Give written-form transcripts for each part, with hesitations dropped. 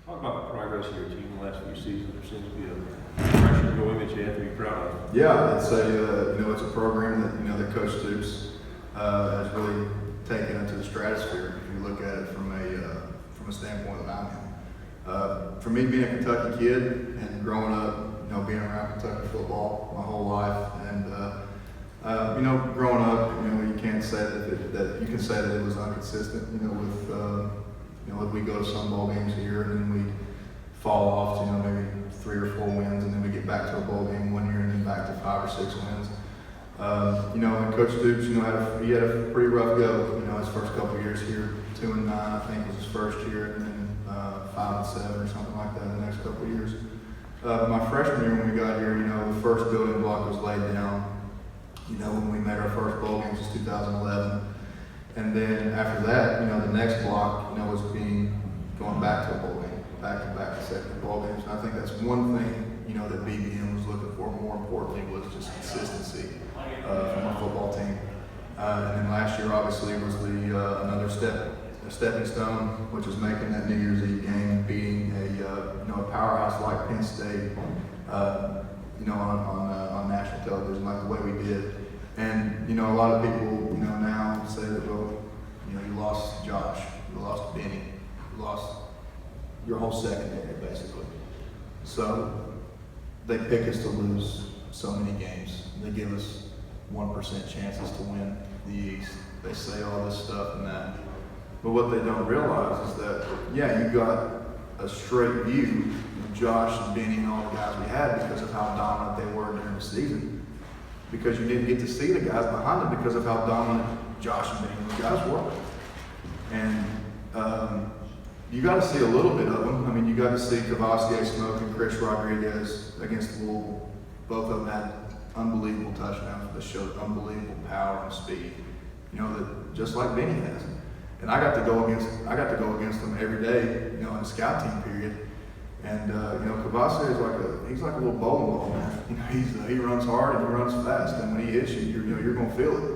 Talk about the progress of your team in the last few seasons. There seems to be a progression going that you have to be proud of. Yeah, it's it's a program that that Coach Stoops has really taken into the stratosphere. If you look at it from a standpoint of I'm in. For me, being a Kentucky kid and growing up, being around Kentucky football my whole life, and growing up, you can't say that you can say that it was inconsistent. If we go to some bowl games here and then we fall off to maybe 3 or 4 wins, and then we get back to a bowl game one year and then back to 5 or 6 wins. And Coach Stoops, he had a pretty rough go. His first couple of years here, 2-9, I think was his first year, and then 5-7 or something like that in the next couple of years. My freshman year when we got here, the first building block was laid down. When we made our first bowl games was 2011, and then after that, the next block, was going back to a bowl game, back to consecutive bowl games. And I think that's one thing, that BBM was looking for. More importantly, was just consistency from our football team. And then last year, obviously, was another stepping stone, which is making that New Year's Eve game, beating a powerhouse like Penn State, on national television, like the way we did. And a lot of people, now say that, well, you lost Josh, you lost Benny, you lost your whole secondary, basically. So they pick us to lose so many games. They give us 1% chances to win the East. They say all this stuff and that. But what they don't realize is that, you got a straight view of Josh and Benny and all the guys we had because of how dominant they were during the season. Because you didn't get to see the guys behind them because of how dominant Josh and Benny and those guys were. And you got to see a little bit of them. I mean, you got to see Kavosier Smoke and Chris Rodriguez against Louisville. Both of them had unbelievable touchdowns that showed unbelievable power and speed. That just like Benny has. And I got to go against them every day, in the scout team period. And Kavosier is he's like a little bowling ball, man. He runs hard and he runs fast, and when he hits you, you're going to feel it.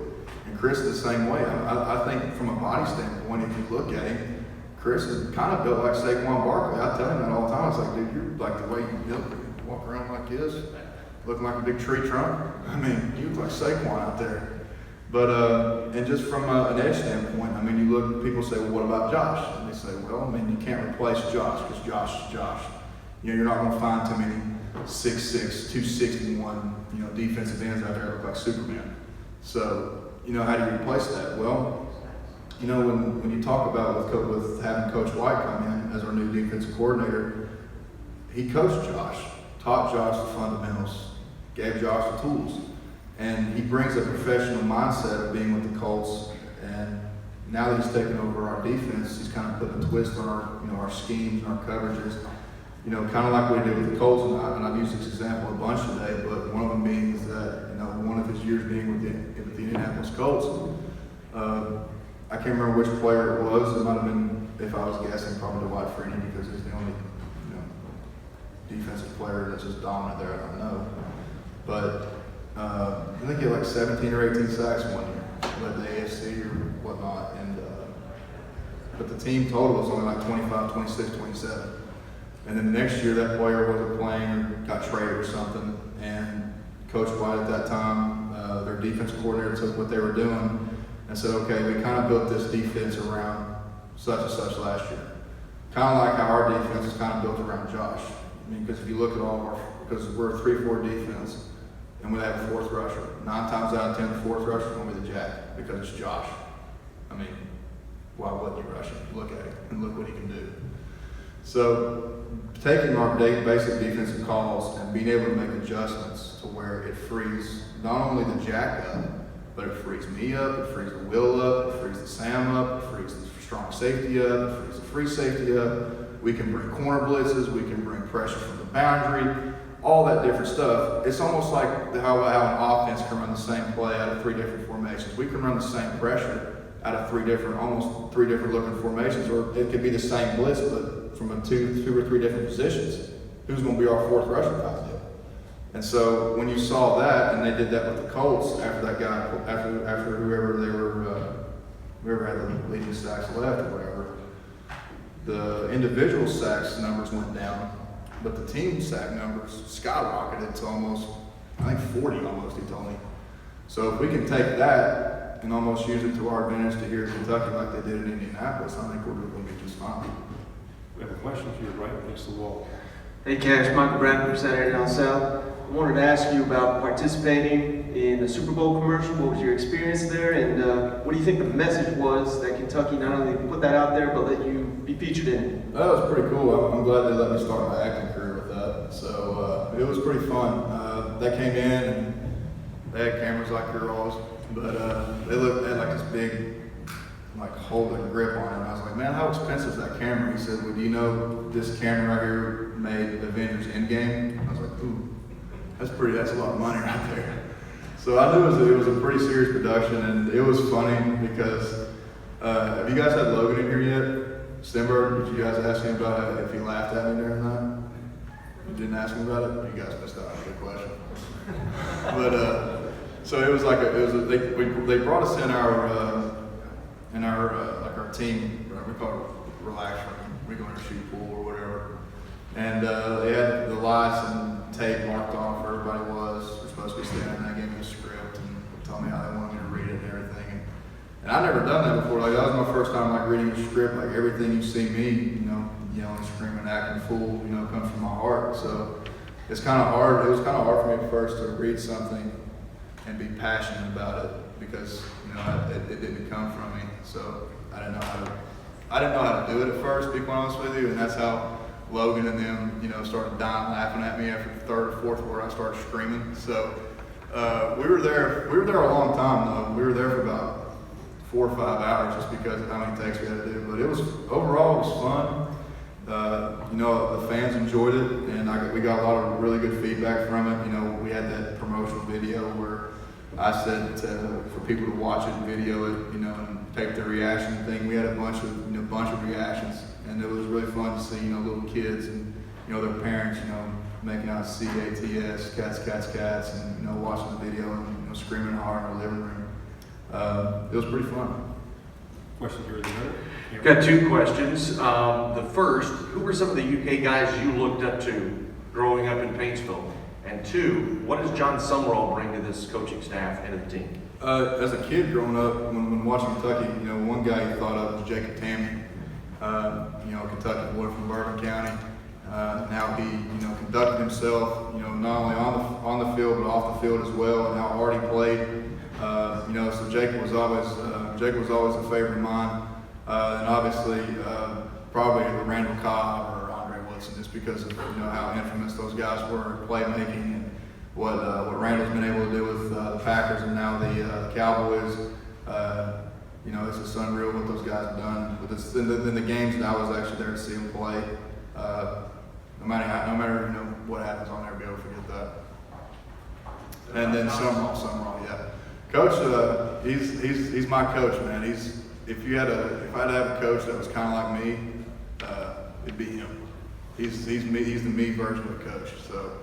And Chris is the same way. I think from a body standpoint, if you look at him, Chris is kind of built like Saquon Barkley. I tell him that all the time. It's like, dude, you're like the way you built, walk around like this, looking like a big tree trunk. I mean, you look like Saquon out there. But and just from an edge standpoint, I mean, you look, people say, well, what about Josh? And they say, well, I mean, you can't replace Josh because Josh is Josh. You're not going to find too many 6'6", 261, defensive ends out there that look like Superman. So, how do you replace that? Well, when you talk about with having Coach White come in as our new defensive coordinator, he coached Josh, taught Josh the fundamentals, gave Josh the tools. And he brings a professional mindset of being with the Colts. And now that he's taken over our defense, he's kind of putting a twist on our schemes and our coverages. Kind of like we did with the Colts. And I've used this example a bunch today, but one of them being is that, one of his years being with the Indianapolis Colts, I can't remember which player it was. It might have been, if I was guessing, probably Dwight Freeney, because he's the only, defensive player that's just dominant there. I don't know. But I think he had like 17 or 18 sacks one year, led the AFC or whatnot. But the team total was only like 25, 26, 27. And then the next year, that player wasn't playing or got traded or something. And Coach White at that time, their defensive coordinator, took what they were doing and said, okay, we kind of built this defense around such and such last year. Kind of like how our defense is kind of built around Josh. I mean, because if you look at all of our, because we're a 3-4 defense, and we have a fourth rusher. 9 times out of 10, the fourth rusher is going to be the jack because it's Josh. I mean, why wouldn't you rush him? Look at him and look what he can do. So, taking our basic defensive calls and being able to make adjustments to where it frees not only the jack up, but it frees me up, it frees the Will up, it frees the Sam up, it frees the strong safety up, it frees the free safety up. We can bring corner blitzes, we can bring pressure from the boundary, all that different stuff. It's almost like how an offense can run the same play out of 3 different formations. We can run the same pressure out of almost three different looking formations, or it could be the same blitz, but from two or three different positions. Who's going to be our fourth rusher type deal? And so when you saw that, and they did that with the Colts after that guy, after whoever had the leading sacks left or whatever, the individual sacks numbers went down, but the team sack numbers skyrocketed to almost, I think 40 almost, he told me. So if we can take that and almost use it to our advantage to here in Kentucky like they did in Indianapolis, I think we're going to be just fine. We have a question to your right against the wall. Hey Cash, Michael Bradford, Saturday Down South. I wanted to ask you about participating in the Super Bowl commercial. What was your experience there, and what do you think the message was that Kentucky not only put that out there, but let you be featured in it? That was pretty cool. I'm glad they let me start my acting career with that. So it was pretty fun. They came in and they had cameras like girls, but they had like this big like holding grip on it. And I was like, man, how expensive is that camera? He said, well, do you know this camera right here made Avengers Endgame? I was like, ooh, that's a lot of money right there. So I knew it was a pretty serious production, and it was funny because have you guys had Logan in here yet? Stenberg, did you guys ask him about if he laughed at me during that? You didn't ask him about it? You guys missed out on a good question. But so it was like they brought us in our like our team, we call it relax room. We go in our shoot pool or whatever, and they had the lights and tape marked on for everybody was supposed to be standing. They gave me a script and told me how they wanted me to read it and everything. And I've never done that before. Like that was my first time like reading a script. Like everything you see me, yelling, screaming, acting fool, comes from my heart. So it's kind of hard. It was kind of hard for me at first to read something and be passionate about it because it didn't come from me. So I didn't know how to do it at first. To be quite honest with you, and that's how Logan and them, started dying laughing at me after the third or fourth word I started screaming. So we were there a long time though. We were there for about 4 or 5 hours just because of how many takes we had to do. But overall it was fun. The fans enjoyed it, and we got a lot of really good feedback from it. We had that promotional video where I said for people to watch it and video it, and tape their reaction thing. We had a bunch of reactions, and it was really fun to see, little kids and their parents, making out CATS, cats, and watching the video and screaming hard in our living room. It was pretty fun. Question here in the middle. I've got 2 questions. The first, who were some of the UK guys you looked up to growing up in Paintsville? And 2, what does John Summerall bring to this coaching staff and the team? As a kid growing up, when watching Kentucky, one guy you thought of was Jacob Tammy. Kentucky boy from Bourbon County. Now he, conducted himself, not only on the field but off the field as well, and how hard he played. So Jacob was always a favorite of mine, and obviously probably Randall Cobb or Andre Woodson, just because of how infamous those guys were at playmaking and what Randall's been able to do with the Packers and now the Cowboys. It's just unreal what those guys have done. But in the games that I was actually there to see them play, no matter what happens, I'll never be able to forget that. And then Summerall, yeah. Coach, he's my coach, man. If I had to have a coach that was kind of like me, it'd be him. He's me. He's the me version of a coach. So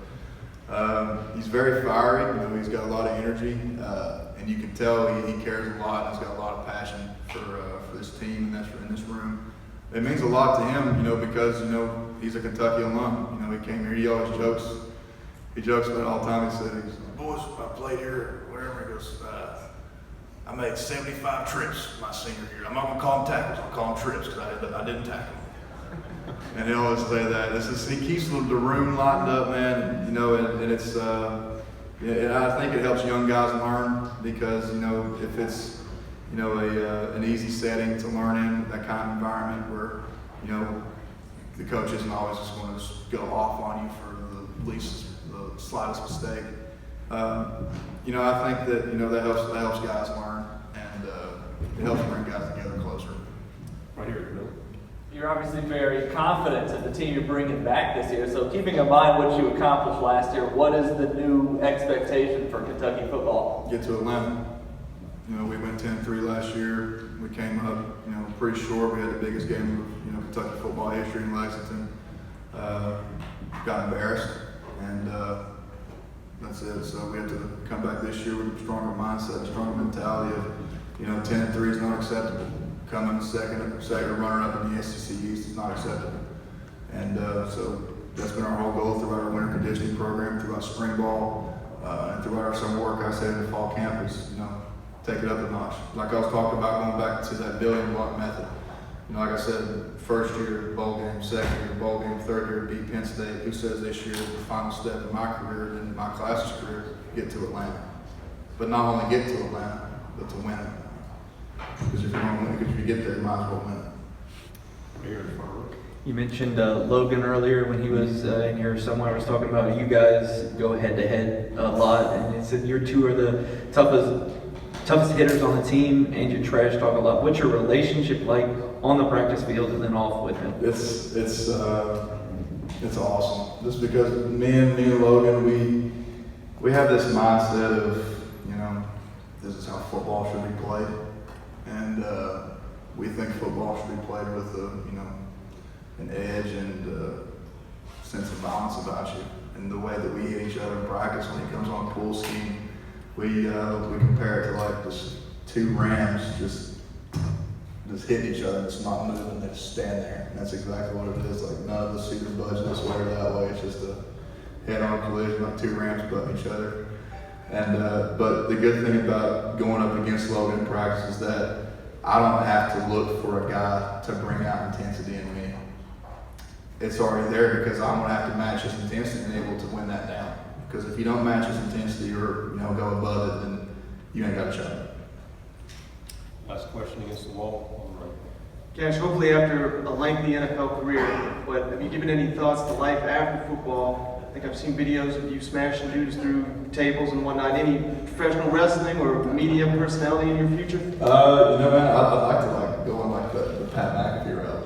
he's very fiery. He's got a lot of energy, and you can tell he cares a lot. And he's got a lot of passion for this team and that's in this room. It means a lot to him, because he's a Kentucky alum. He came here. He always jokes. He jokes about it all the time. He said, "Boys, I played here, wherever." He goes, "I made 75 trips my senior year. I'm not gonna call them tackles. I'll call them trips because I didn't tackle them." And he always say that. He keeps the room lightened up, man. And it's and I think it helps young guys learn because if it's an easy setting to learn in, that kind of environment where the coach isn't always just going to go off on you for the slightest mistake. I think that helps guys learn, and it helps bring guys together closer. Right here in the middle. You're obviously very confident in the team you're bringing back this year. So keeping in mind what you accomplished last year, what is the new expectation for Kentucky football? Get to Atlanta. We went 10-3 last year. We came up, pretty short. We had the biggest game of Kentucky football history in Lexington. Got embarrassed, and that's it. So we have to come back this year with a stronger mindset, a stronger mentality of, 10-3 is not acceptable. coming second or runner-up in the SEC East is not acceptable. And so that's been our whole goal throughout our winter conditioning program, throughout spring ball, and throughout our summer work. I said in the fall camp is, take it up a notch. Like I was talking about, going back to that building block method. Like I said, first year bowl game, second year bowl game, third year beat Penn State. Who says this year is the final step in my career and in my class's career, get to Atlanta. But not only get to Atlanta, but to win it. Because if you get there, you might as well win it. Mayor and Farmer. You mentioned Logan earlier when he was in here somewhere. I was talking about you guys go head to head a lot, and it said your two are the toughest hitters on the team, and you trash talk a lot. What's your relationship like on the practice field and then off with him? It's awesome. Just because me and Logan, we have this mindset of, this is how football should be played, and we think football should be played with an edge and a sense of balance about you. And the way that we hit each other in practice when he comes on pool scheme, we compare it to like this two rams just hitting each other. It's not moving; they just stand there. And that's exactly what it is. Like none of the seat are budging this way or that way. It's just a head-on collision, like two rams butting each other. And but the good thing about going up against Logan in practice is that I don't have to look for a guy to bring out intensity in me. It's already there because I'm going to have to match his intensity and able to win that down. Because if you don't match his intensity or go above it, then you ain't got a shot. Last question against the wall. All right. Cash, hopefully after a lengthy NFL career, but have you given any thoughts to life after football? I think I've seen videos of you smashing dudes through tables and whatnot. Any professional wrestling or media personality in your future? Man, I'd like to go on the Pat McAfee route.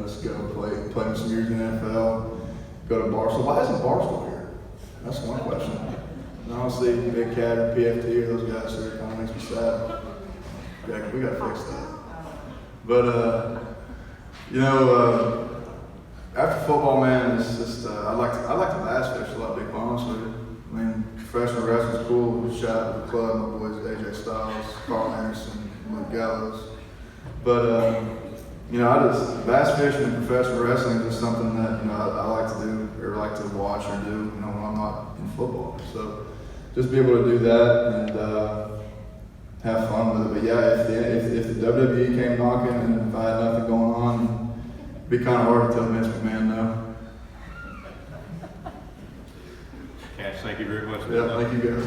Just go play some years in the NFL, go to Barstool. Why isn't Barstool here? That's one question. And honestly, Big Cat or PFT or those guys here kind of makes me sad. Yeah, we got to fix that. But after football, man, it's just I like to bass fish a lot. To be honest with you, I mean, professional wrestling's cool. Shout out to the club, my boys AJ Styles, Carl Anderson, Luke Gallows. But bass fishing and professional wrestling is just something that I like to do or like to watch or do when I'm not in football. So just be able to do that and have fun with it. But yeah, if the WWE came knocking and if I had nothing going on, it'd be kind of hard to tell Vince McMahon no. Cash, thank you very much. Yeah, thank you guys.